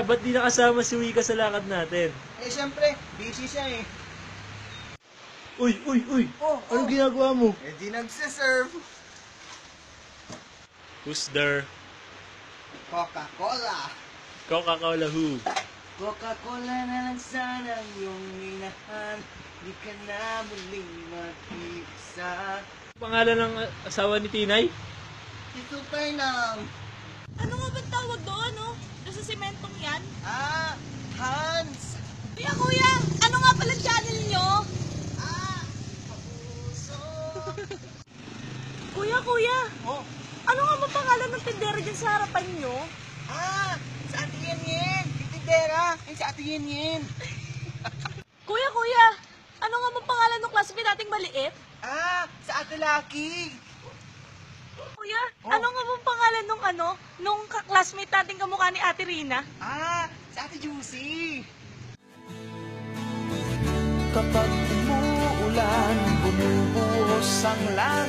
Ba't di nakasama si Wika sa lakad natin? Eh, syempre, busy siya eh. Uy! Anong ginagawa mo? Eh, di nagsiserve. Who's there? Coca-Cola. Coca-Cola who? Coca-Cola na lang sana ang iyong minahan. Di ka na muling mag-iisa. Pangalan ng asawa ni Tinay? Si Supernam. Ano nga ba tawag doon, no? Doon sa sementong yan? Ah, Hans. Kuya! Ano nga pala channel nyo? Kapuso. Kuya! Oh, Ano nga ba pangalan ng tindera dyan sa harapan nyo? sa Ate Yen. Itindera. Yung sa Ate Yen. Kuya! Ano nga ba pangalan ng classmate nating maliit? Sa Ate Lucky. Kuya, ano nga ba pangalan nung classmate nating kamukha ni Ate Rina? Sa Ate Juicy. Kapag umuulan, bumubuhos ang langit.